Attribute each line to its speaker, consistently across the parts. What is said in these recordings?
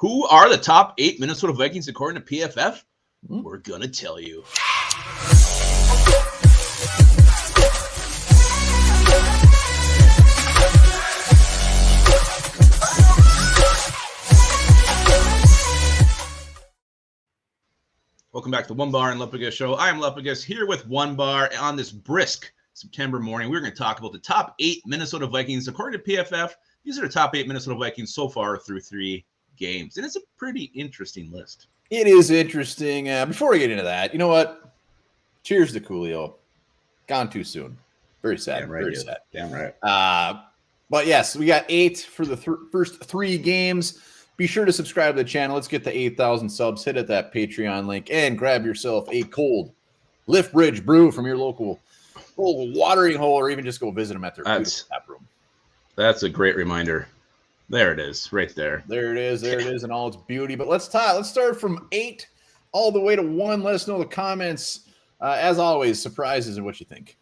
Speaker 1: Who are the top 8 Minnesota Vikings according to PFF? We're going to tell you. Welcome back to the Onebar and Lupagus show. I am Lupagus here with Onebar on this brisk September morning. We're going to talk about the top 8 Minnesota Vikings according to PFF. These are the top 8 Minnesota Vikings so far through 3 games, and it's a pretty interesting list.
Speaker 2: It is interesting. Before we get into that, you know what? Cheers to Coolio. Gone too soon. Very sad.
Speaker 1: Damn right,
Speaker 2: very sad.
Speaker 1: Damn right.
Speaker 2: But yes, we got 8 for the first 3 games. Be sure to subscribe to the channel. Let's get to 8,000 subs. Hit at that Patreon link and grab yourself a cold Lift Bridge brew from your local watering hole, or even just go visit them at their tap room.
Speaker 1: That's a great reminder. There it is, right there.
Speaker 2: There it is. There it is in all its beauty. But let's start from 8 all the way to 1. Let us know in the comments. As always, surprises and what you think.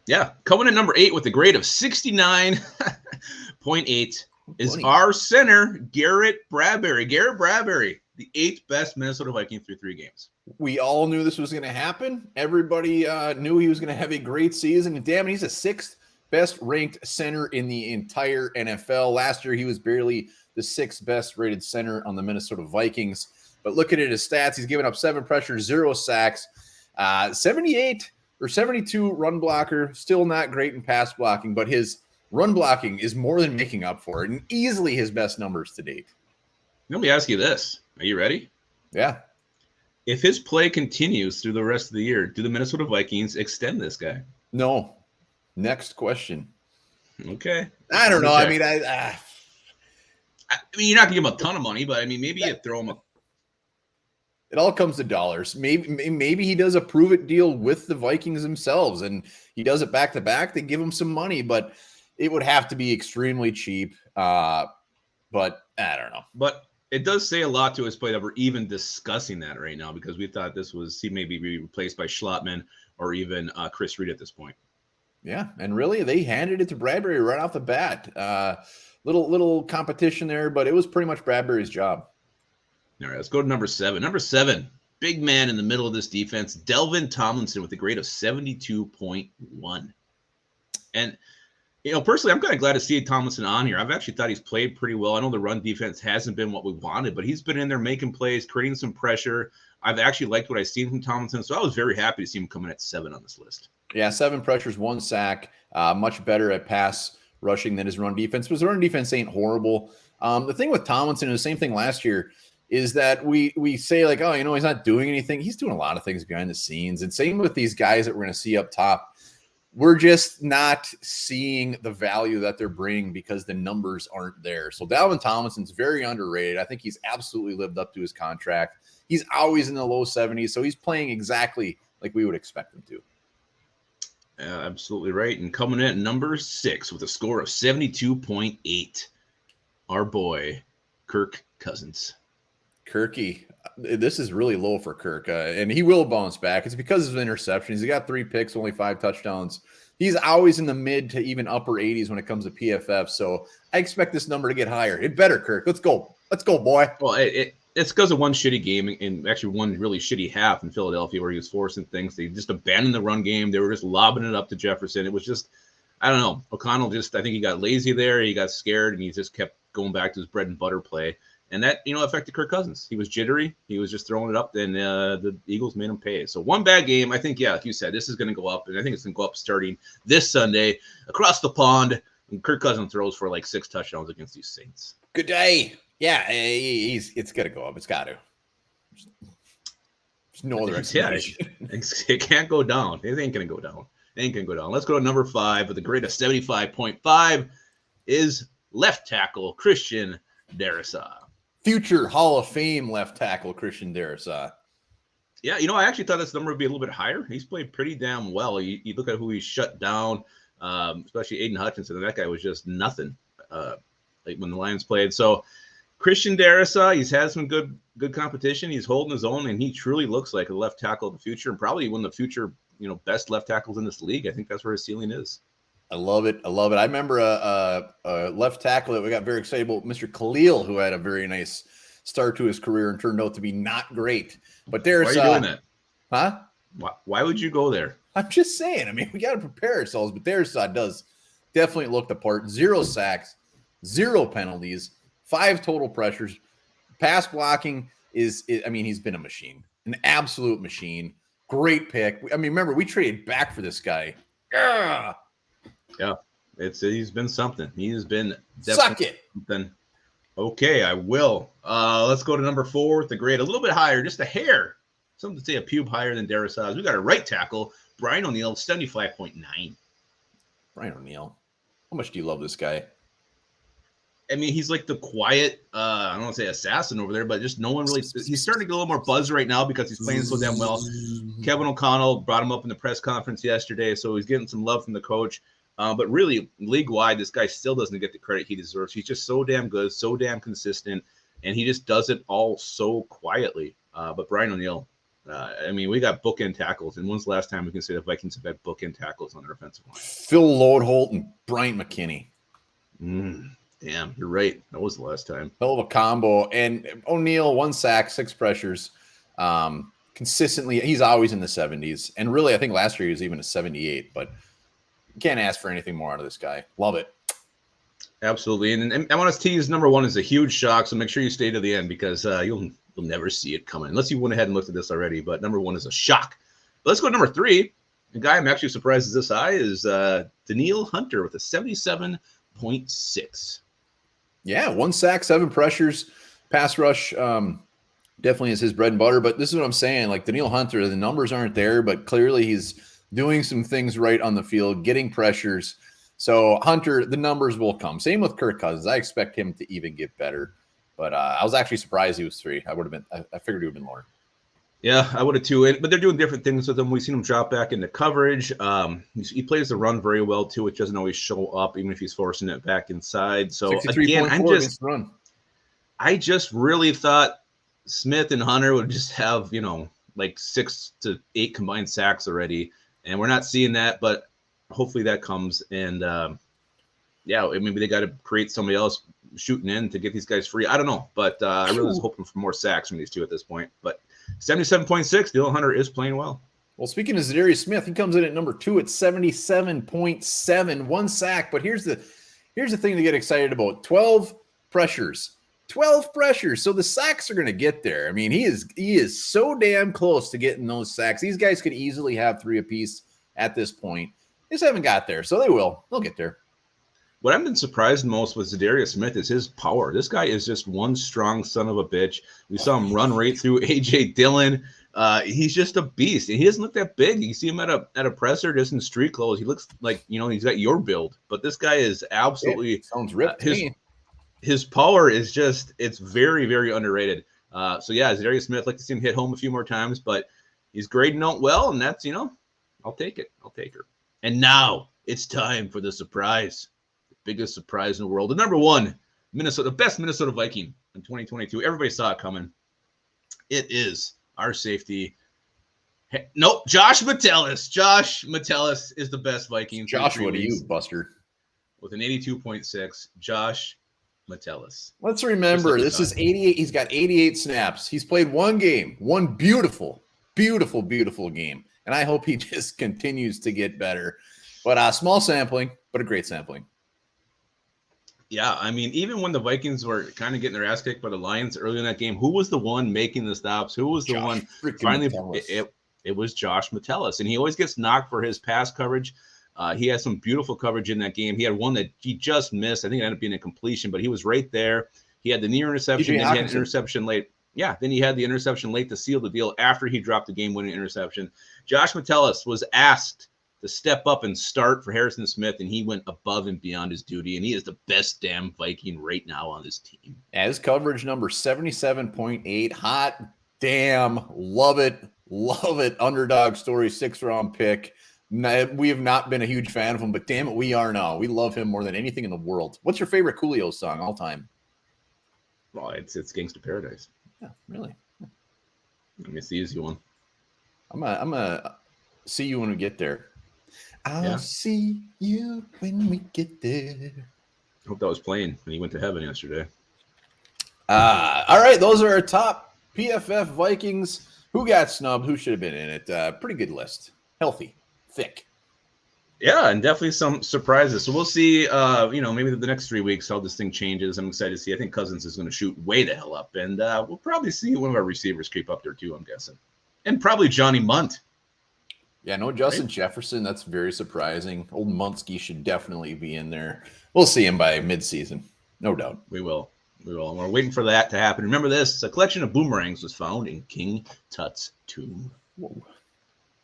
Speaker 1: Yeah, coming in number 8 with a grade of 69.8 is our center, Garrett Bradbury. Garrett Bradbury, the 8th best Minnesota Viking through 3 games.
Speaker 2: We all knew this was going to happen. Everybody knew he was going to have a great season. And damn it, he's the 6th best ranked center in the entire NFL. Last year, he was barely the 6th best rated center on the Minnesota Vikings. But looking at his stats, he's given up 7 pressures, 0 sacks, 78 or 72 run blocker. Still not great in pass blocking, but his run blocking is more than making up for it, and easily his best numbers to date.
Speaker 1: Let me ask you this. Are you ready?
Speaker 2: Yeah.
Speaker 1: If his play continues through the rest of the year, do the Minnesota Vikings extend this guy?
Speaker 2: No. Next question.
Speaker 1: Okay.
Speaker 2: I don't know. I mean,
Speaker 1: I mean, you're not going to give him a ton of money, but I mean, maybe you throw him a.
Speaker 2: It all comes to dollars. Maybe he does a prove it deal with the Vikings themselves, and he does it back to back. They give him some money, but it would have to be extremely cheap. But I don't know.
Speaker 1: But it does say a lot to his play that we're even discussing that right now, because we thought he maybe be replaced by Schlottman or even Chris Reed at this point.
Speaker 2: Yeah, and really they handed it to Bradbury right off the bat. Little competition there, but it was pretty much Bradbury's job.
Speaker 1: All right, let's go to number 7. Number 7, big man in the middle of this defense, Delvin Tomlinson with a grade of 72.1. And personally, I'm kind of glad to see Tomlinson on here. I've actually thought he's played pretty well. I know the run defense hasn't been what we wanted, but he's been in there making plays, creating some pressure. I've actually liked what I've seen from Tomlinson, so I was very happy to see him coming at 7 on this list.
Speaker 2: Yeah, 7 pressures, 1 sack, much better at pass rushing than his run defense. But his run defense ain't horrible. The thing with Tomlinson, and the same thing last year, is that we say like, oh, he's not doing anything. He's doing a lot of things behind the scenes. And same with these guys that we're going to see up top. We're just not seeing the value that they're bringing because the numbers aren't there. So Delvin Tomlinson's very underrated. I think he's absolutely lived up to his contract. He's always in the low 70s, so he's playing exactly like we would expect him to.
Speaker 1: Absolutely right. And coming in at number 6 with a score of 72.8, our boy, Kirk Cousins.
Speaker 2: Kirky, this is really low for Kirk, and he will bounce back. It's because of interceptions. He got 3 picks, only 5 touchdowns. He's always in the mid to even upper 80s when it comes to PFF, so I expect this number to get higher. It better, Kirk. Let's go. Let's go, boy.
Speaker 1: Well, it's because of one shitty game and actually one really shitty half in Philadelphia where he was forcing things. They just abandoned the run game. They were just lobbing it up to Jefferson. It was just, I don't know. O'Connell I think he got lazy there. He got scared, and he just kept going back to his bread and butter play. And that, affected Kirk Cousins. He was jittery. He was just throwing it up, and the Eagles made him pay. So one bad game. I think, yeah, like you said, this is going to go up, and I think it's going to go up starting this Sunday across the pond. And Kirk Cousins throws for like 6 touchdowns against these Saints.
Speaker 2: Good day. Yeah, it's got to go up. It's got to. There's no other explanation.
Speaker 1: Yeah, it can't go down. It ain't going to go down. It ain't going to go down. Let's go to number 5 with a grade of 75.5 is left tackle Christian Darrisaw.
Speaker 2: Future Hall of Fame left tackle Christian Darrisaw.
Speaker 1: Yeah, I actually thought this number would be a little bit higher. He's played pretty damn well. You look at who he's shut down, especially Aiden Hutchinson, and that guy was just nothing like when the Lions played. So Christian Darrisaw, he's had some good competition. He's holding his own, and he truly looks like a left tackle of the future, and probably one of the future, best left tackles in this league. I think that's where his ceiling is.
Speaker 2: I love it. I remember a left tackle that we got very excited about, Mr. Khalil, who had a very nice start to his career and turned out to be not great. But
Speaker 1: Why
Speaker 2: there's
Speaker 1: are you doing that?
Speaker 2: Huh?
Speaker 1: Why would you go there?
Speaker 2: I'm just saying. I mean, we got to prepare ourselves. But there's does definitely look the part. 0 sacks, 0 penalties, 5 total pressures. Pass blocking is I mean, he's been a machine, an absolute machine. Great pick. I mean, remember, we traded back for this guy. Yeah.
Speaker 1: Yeah, he's been something. He has been
Speaker 2: Suck it.
Speaker 1: Something. Okay, I will. Let's go to number 4 with the grade a little bit higher, just a hair. Something to say a pube higher than Darius Oz. We got a right tackle, Brian O'Neill, 75.9.
Speaker 2: Brian O'Neill. How much do you love this guy?
Speaker 1: I mean, he's like the quiet, I don't want to say assassin over there, but just no one really. He's starting to get a little more buzz right now because he's playing so damn well. Kevin O'Connell brought him up in the press conference yesterday, so he's getting some love from the coach. But really, league-wide, this guy still doesn't get the credit he deserves. He's just so damn good, so damn consistent, and he just does it all so quietly. But Brian O'Neill, I mean, we got bookend tackles, and when's the last time we can say the Vikings have had bookend tackles on their offensive line?
Speaker 2: Phil Loadholt and Bryant McKinney.
Speaker 1: Damn, you're right. That was the last time.
Speaker 2: Hell of a combo. And O'Neill, 1 sack, 6 pressures. Consistently, he's always in the 70s. And really, I think last year he was even a 78. But you can't ask for anything more out of this guy. Love it.
Speaker 1: Absolutely. And I want to tease number 1 is a huge shock. So make sure you stay to the end because you'll never see it coming unless you went ahead and looked at this already. But number 1 is a shock. But let's go to number 3. The guy I'm actually surprised is this high is Danielle Hunter with a 77.6.
Speaker 2: Yeah, 1 sack, 7 pressures. Pass rush definitely is his bread and butter. But this is what I'm saying. Like Danielle Hunter, the numbers aren't there, but clearly he's doing some things right on the field, getting pressures. So Hunter, the numbers will come. Same with Kirk Cousins. I expect him to even get better. But I was actually surprised he was 3. I figured he would have been more.
Speaker 1: Yeah, I would have too. But they're doing different things with him. We've seen him drop back into coverage. He plays the run very well too, which doesn't always show up, even if he's forcing it back inside. So again, I just really thought Smith and Hunter would just have, like 6 to 8 combined sacks already, and we're not seeing that. But hopefully that comes. And maybe they got to create somebody else shooting in to get these guys free. I don't know, but I really was hoping for more sacks from these two at this point. But 77.6, Danielle Hunter is playing well.
Speaker 2: Well, speaking of Zadarius Smith, he comes in at number 2 at 77.7, 1 sack. But here's the thing to get excited about: 12 pressures. 12 pressures. So the sacks are going to get there. I mean, he is so damn close to getting those sacks. These guys could easily have 3 apiece at this point. They just haven't got there, so they will. They'll get there.
Speaker 1: What I've been surprised most with Zadarius Smith is his power. This guy is just one strong son of a bitch. We saw him run right through A.J. Dillon. He's just a beast, and he doesn't look that big. You see him at a presser just in street clothes. He looks like, he's got your build. But this guy is absolutely
Speaker 2: sounds ripped.
Speaker 1: His power is it's very, very underrated. Zadarius Smith, I'd like to see him hit home a few more times, but he's grading out well, and that's, I'll take it. I'll take her. And now it's time for the surprise. Biggest surprise in the world. The number 1 best Minnesota Viking in 2022. Everybody saw it coming. It is our safety. Nope, Josh Metellus. Josh Metellus is the best Viking.
Speaker 2: Joshua to you, Buster.
Speaker 1: With an 82.6, Josh Metellus.
Speaker 2: Let's remember, this is 88. He's got 88 snaps. He's played 1 game, 1 beautiful, beautiful, beautiful game. And I hope he just continues to get better. But small sampling, but a great sampling.
Speaker 1: Yeah, I mean, even when the Vikings were kind of getting their ass kicked by the Lions early in that game, who was the one making the stops? Who was the one finally? It was Josh Metellus, and he always gets knocked for his pass coverage. He had some beautiful coverage in that game. He had one that he just missed. I think it ended up being a completion, but he was right there. He had the near interception, then he had an interception late. Yeah, then he had the interception late to seal the deal after he dropped the game-winning interception. Josh Metellus was asked to step up and start for Harrison Smith, and he went above and beyond his duty, and he is the best damn Viking right now on this team.
Speaker 2: As coverage number 77.8, hot damn, love it, underdog story, 6th-round pick. We have not been a huge fan of him, but damn it, we are now. We love him more than anything in the world. What's your favorite Coolio song all time?
Speaker 1: Well, it's Gangsta Paradise.
Speaker 2: Yeah, really?
Speaker 1: I mean, it's the easy one.
Speaker 2: I'm gonna see you when we get there. I'll see you when we get there.
Speaker 1: I hope that was playing when he went to heaven yesterday.
Speaker 2: All right, those are our top PFF Vikings. Who got snubbed? Who should have been in it? Pretty good list. Healthy, thick.
Speaker 1: Yeah, and definitely some surprises. So we'll see, maybe the next 3 weeks how this thing changes. I'm excited to see. I think Cousins is going to shoot way the hell up. And we'll probably see one of our receivers creep up there too, I'm guessing. And probably Johnny Munt.
Speaker 2: Yeah, no Justin Jefferson. That's very surprising. Old Munsky should definitely be in there. We'll see him by midseason. No doubt.
Speaker 1: We will. And we're waiting for that to happen. Remember this, a collection of boomerangs was found in King Tut's tomb.
Speaker 2: Whoa.